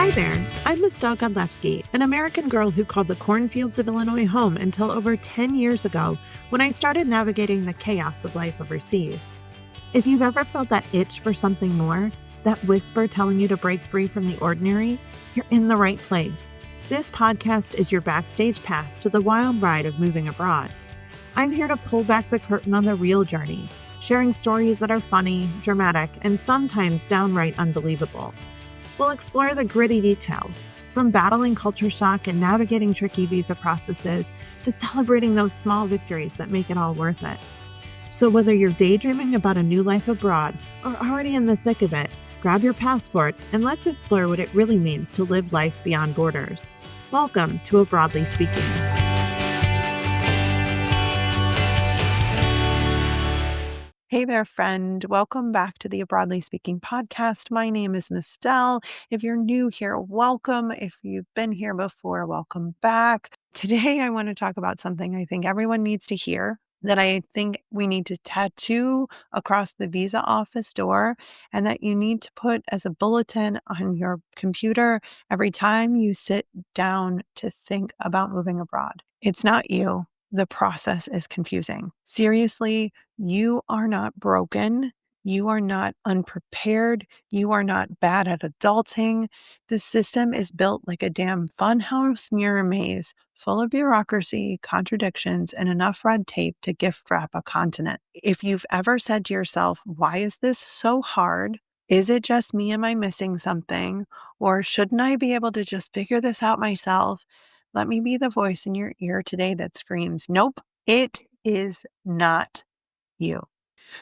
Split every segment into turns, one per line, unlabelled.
Hi there, I'm Michelle Godlewski, an American girl who called the cornfields of Illinois home until over 10 years ago when I started navigating the chaos of life overseas. If you've ever felt that itch for something more, that whisper telling you to break free from the ordinary, you're in the right place. This podcast is your backstage pass to the wild ride of moving abroad. I'm here to pull back the curtain on the real journey, sharing stories that are funny, dramatic, and sometimes downright unbelievable. We'll explore the gritty details, from battling culture shock and navigating tricky visa processes to celebrating those small victories that make it all worth it. So whether you're daydreaming about a new life abroad or already in the thick of it, grab your passport and let's explore what it really means to live life beyond borders. Welcome to A Broadly Speaking. Hey there, friend. Welcome back to the A Broadly Speaking podcast. My name is Michelle. If you're new here, welcome. If you've been here before, welcome back. Today, I want to talk about something I think everyone needs to hear, that I think we need to tattoo across the visa office door, and that you need to put as a bulletin on your computer every time you sit down to think about moving abroad. It's not you. The process is confusing. Seriously, you are not broken. You are not unprepared. You are not bad at adulting. The system is built like a damn funhouse mirror maze full of bureaucracy, contradictions, and enough red tape to gift wrap a continent. If you've ever said to yourself, why is this so hard? Is it just me? Am I missing something? Or shouldn't I be able to just figure this out myself? Let me be the voice in your ear today that screams, nope, it is not you.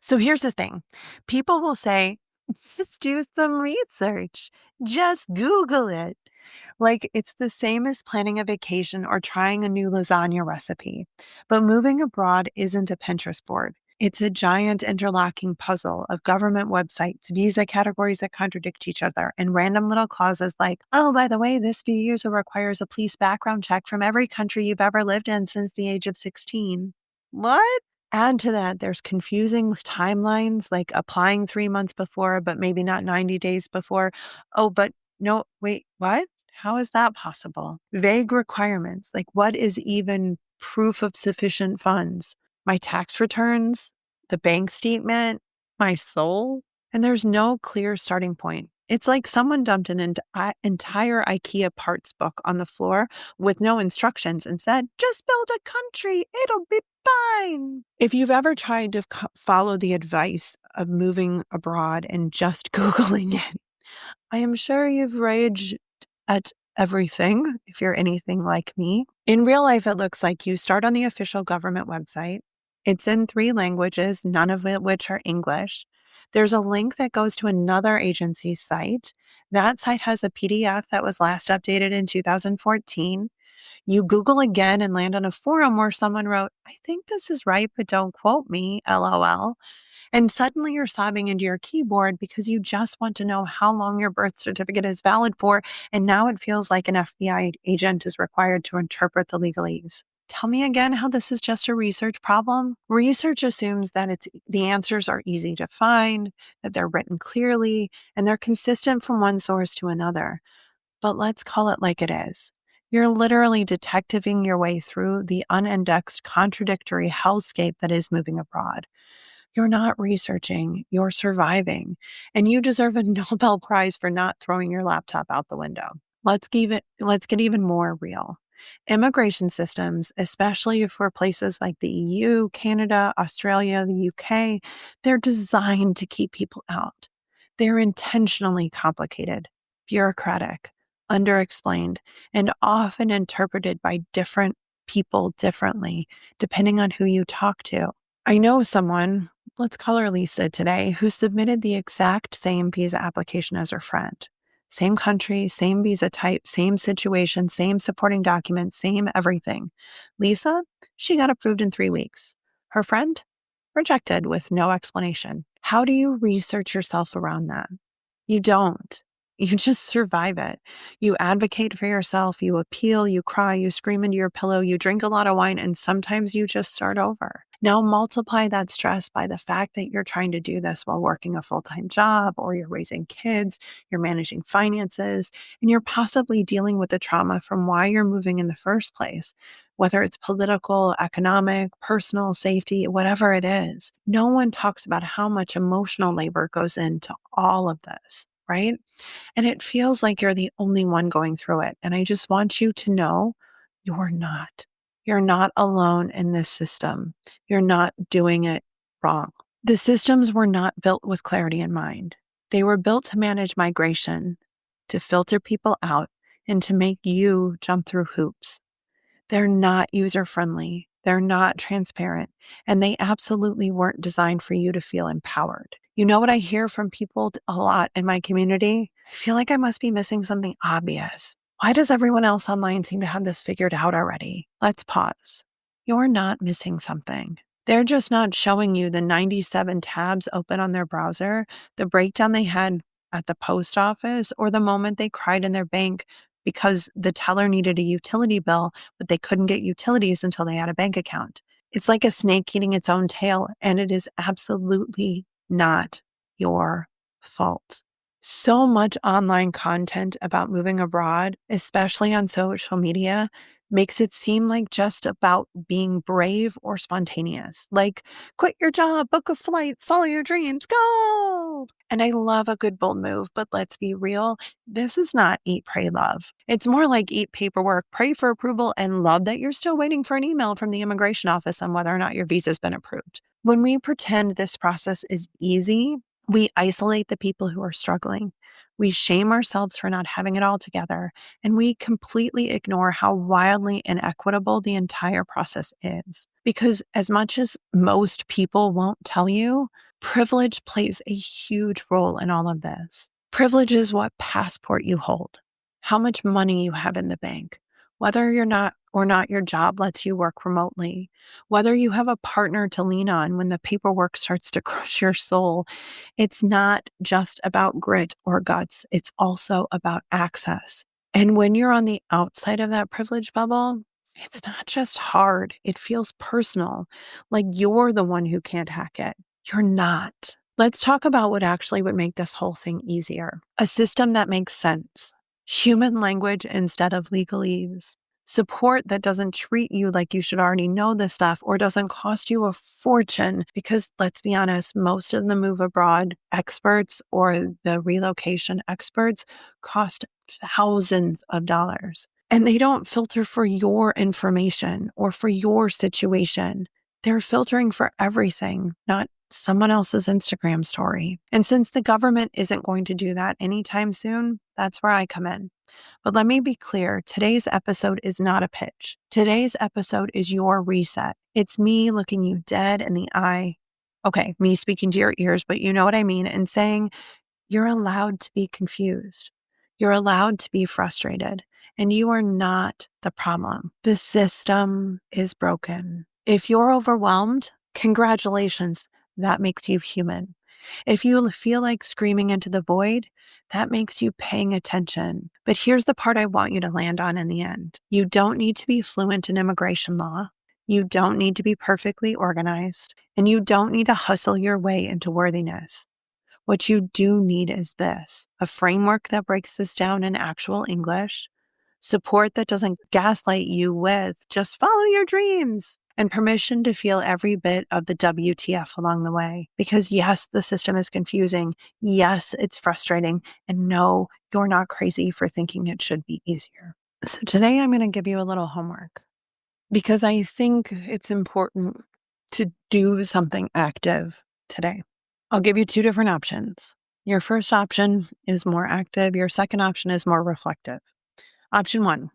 So here's the thing. People will say, just do some research. Just Google it. Like it's the same as planning a vacation or trying a new lasagna recipe. But moving abroad isn't a Pinterest board. It's a giant interlocking puzzle of government websites, visa categories that contradict each other, and random little clauses like, oh, by the way, this visa requires a police background check from every country you've ever lived in since the age of 16. What? Add to that, there's confusing timelines like applying 3 months before, but maybe not 90 days before. Oh, but no, wait, what? How is that possible? Vague requirements, like what is even proof of sufficient funds? My tax returns, the bank statement, my soul? And there's no clear starting point. It's like someone dumped an entire IKEA parts book on the floor with no instructions and said, just build a country, it'll be fine. If you've ever tried to follow the advice of moving abroad and just Googling it, I am sure you've raged at everything, if you're anything like me. In real life, it looks like you start on the official government website. It's in 3 languages, none of which are English. There's a link that goes to another agency's site. That site has a PDF that was last updated in 2014. You Google again and land on a forum where someone wrote, I think this is right, but don't quote me, LOL. And suddenly you're sobbing into your keyboard because you just want to know how long your birth certificate is valid for, and now it feels like an FBI agent is required to interpret the legalese. Tell me again how this is just a research problem? Research assumes that the answers are easy to find, that they're written clearly, and they're consistent from one source to another. But let's call it like it is. You're literally detectiving your way through the unindexed, contradictory hellscape that is moving abroad. You're not researching, you're surviving, and you deserve a Nobel Prize for not throwing your laptop out the window. Let's get even more real. Immigration systems, especially for places like the EU, Canada, Australia, the UK, they're designed to keep people out. They're intentionally complicated, bureaucratic, underexplained, and often interpreted by different people differently, depending on who you talk to. I know someone, let's call her Lisa today, who submitted the exact same visa application as her friend. Same country, same visa type, same situation, same supporting documents, same everything. Lisa, she got approved in 3 weeks. Her friend, rejected with no explanation. How do you research yourself around that? You don't. You just survive it. You advocate for yourself, you appeal, you cry, you scream into your pillow, you drink a lot of wine, and sometimes you just start over. Now multiply that stress by the fact that you're trying to do this while working a full-time job, or you're raising kids, you're managing finances, and you're possibly dealing with the trauma from why you're moving in the first place, whether it's political, economic, personal, safety, whatever it is. No one talks about how much emotional labor goes into all of this, right? And it feels like you're the only one going through it. And I just want you to know you're not. You're not alone in this system. You're not doing it wrong. The systems were not built with clarity in mind. They were built to manage migration, to filter people out, and to make you jump through hoops. They're not user friendly. They're not transparent. And they absolutely weren't designed for you to feel empowered. You know what I hear from people a lot in my community? I feel like I must be missing something obvious. Why does everyone else online seem to have this figured out already? Let's pause. You're not missing something. They're just not showing you the 97 tabs open on their browser, the breakdown they had at the post office, or the moment they cried in their bank because the teller needed a utility bill, but they couldn't get utilities until they had a bank account. It's like a snake eating its own tail, and it is absolutely not your fault. So much online content about moving abroad, especially on social media, makes it seem like just about being brave or spontaneous. Like, quit your job, book a flight, follow your dreams, go! And I love a good bold move, but let's be real, this is not eat, pray, love. It's more like eat paperwork, pray for approval, and love that you're still waiting for an email from the immigration office on whether or not your visa's been approved. When we pretend this process is easy, we isolate the people who are struggling. We shame ourselves for not having it all together, and we completely ignore how wildly inequitable the entire process is. Because as much as most people won't tell you, privilege plays a huge role in all of this. Privilege is what passport you hold, how much money you have in the bank, whether you're not or not your job lets you work remotely, whether you have a partner to lean on when the paperwork starts to crush your soul. It's not just about grit or guts, it's also about access. And when you're on the outside of that privilege bubble, it's not just hard, it feels personal, like you're the one who can't hack it. You're not. Let's talk about what actually would make this whole thing easier. A system that makes sense, human language instead of legalese, support that doesn't treat you like you should already know this stuff or doesn't cost you a fortune. Because let's be honest, most of the move abroad experts or the relocation experts cost thousands of dollars. And they don't filter for your information or for your situation. They're filtering for everything, not someone else's Instagram story. And since the government isn't going to do that anytime soon, that's where I come in. But let me be clear, today's episode is not a pitch. Today's episode is your reset. It's me looking you dead in the eye. Okay, me speaking to your ears, but you know what I mean, and saying, you're allowed to be confused. You're allowed to be frustrated, and you are not the problem. The system is broken. If you're overwhelmed, congratulations, that makes you human. If you feel like screaming into the void, that makes you paying attention. But here's the part I want you to land on in the end. You don't need to be fluent in immigration law. You don't need to be perfectly organized, and you don't need to hustle your way into worthiness. What you do need is this: a framework that breaks this down in actual English, support that doesn't gaslight you with just follow your dreams, and permission to feel every bit of the WTF along the way. Because yes, the system is confusing. Yes, it's frustrating. And no, you're not crazy for thinking it should be easier. So today I'm going to give you a little homework because I think it's important to do something active today. I'll give you two different options. Your first option is more active. Your second option is more reflective. Option one,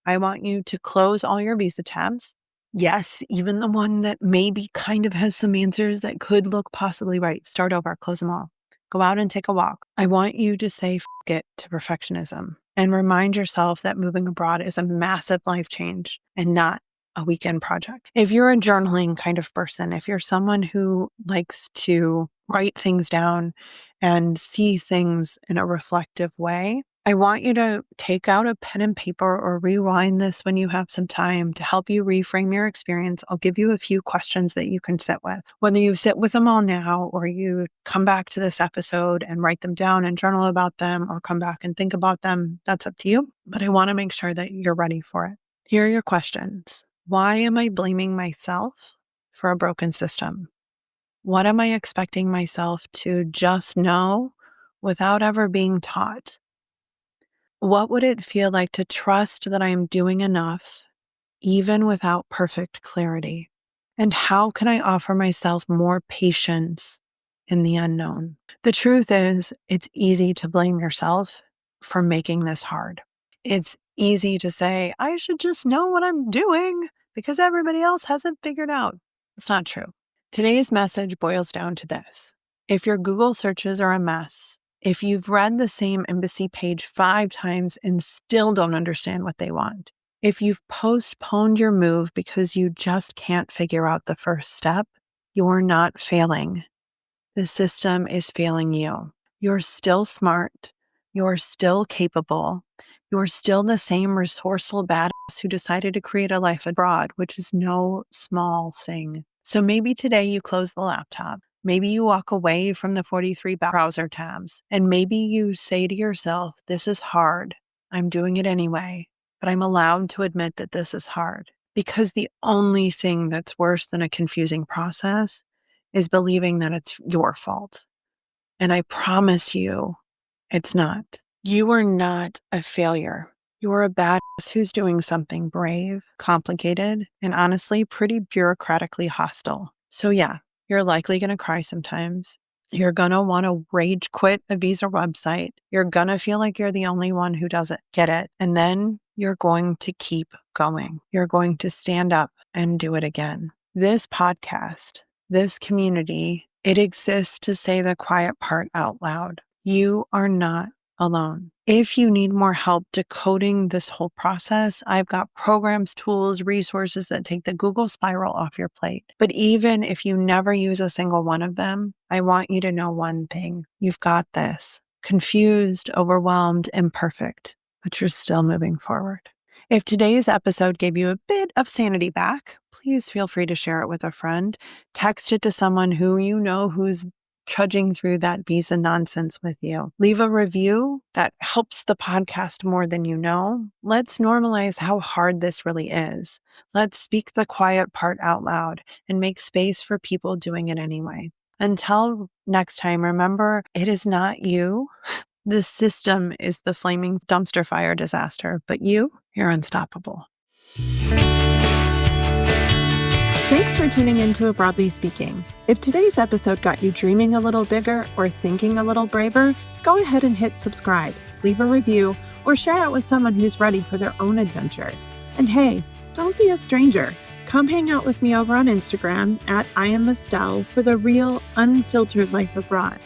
I want you to close all your visa tabs. Yes, even the one that maybe kind of has some answers that could look possibly right. Start over, close them all. Go out and take a walk. I want you to say f it to perfectionism and remind yourself that moving abroad is a massive life change and not a weekend project. If you're a journaling kind of person, if you're someone who likes to write things down and see things in a reflective way, I want you to take out a pen and paper or rewind this when you have some time to help you reframe your experience. I'll give you a few questions that you can sit with. Whether you sit with them all now or you come back to this episode and write them down and journal about them or come back and think about them, that's up to you. But I want to make sure that you're ready for it. Here are your questions. Why am I blaming myself for a broken system? What am I expecting myself to just know without ever being taught? What would it feel like to trust that I am doing enough, even without perfect clarity? And how can I offer myself more patience in the unknown? The truth is, it's easy to blame yourself for making this hard. It's easy to say, I should just know what I'm doing because everybody else hasn't figured out. It's not true. Today's message boils down to this. If your Google searches are a mess, if you've read the same embassy page 5 times and still don't understand what they want, if you've postponed your move because you just can't figure out the first step, you're not failing. The system is failing you. You're still smart. You're still capable. You're still the same resourceful badass who decided to create a life abroad, which is no small thing. So maybe today you close the laptop. Maybe you walk away from the 43 browser tabs. And maybe you say to yourself, this is hard. I'm doing it anyway. But I'm allowed to admit that this is hard. Because the only thing that's worse than a confusing process is believing that it's your fault. And I promise you, it's not. You are not a failure. You are a badass who's doing something brave, complicated, and honestly pretty bureaucratically hostile. So yeah, you're likely going to cry sometimes. You're going to want to rage quit a visa website. You're going to feel like you're the only one who doesn't get it. And then you're going to keep going. You're going to stand up and do it again. This podcast, this community, it exists to say the quiet part out loud. You are not alone. If you need more help decoding this whole process, I've got programs, tools, resources that take the Google spiral off your plate. But even if you never use a single one of them, I want you to know one thing. You've got this. Confused, overwhelmed, imperfect, but you're still moving forward. If today's episode gave you a bit of sanity back, please feel free to share it with a friend. Text it to someone who you know who's trudging through that visa nonsense with you. Leave a review that helps the podcast more than you know. Let's normalize how hard this really is. Let's speak the quiet part out loud and make space for people doing it anyway. Until next time, remember, it is not you. The system is the flaming dumpster fire disaster, but you're unstoppable. Thanks for tuning in to Broadly Speaking. If today's episode got you dreaming a little bigger or thinking a little braver, go ahead and hit subscribe, leave a review, or share it with someone who's ready for their own adventure. And hey, don't be a stranger. Come hang out with me over on Instagram at @IamEstelle for the real, unfiltered life abroad.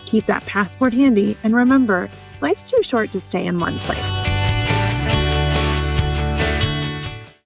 Keep that passport handy, and remember, life's too short to stay in one place.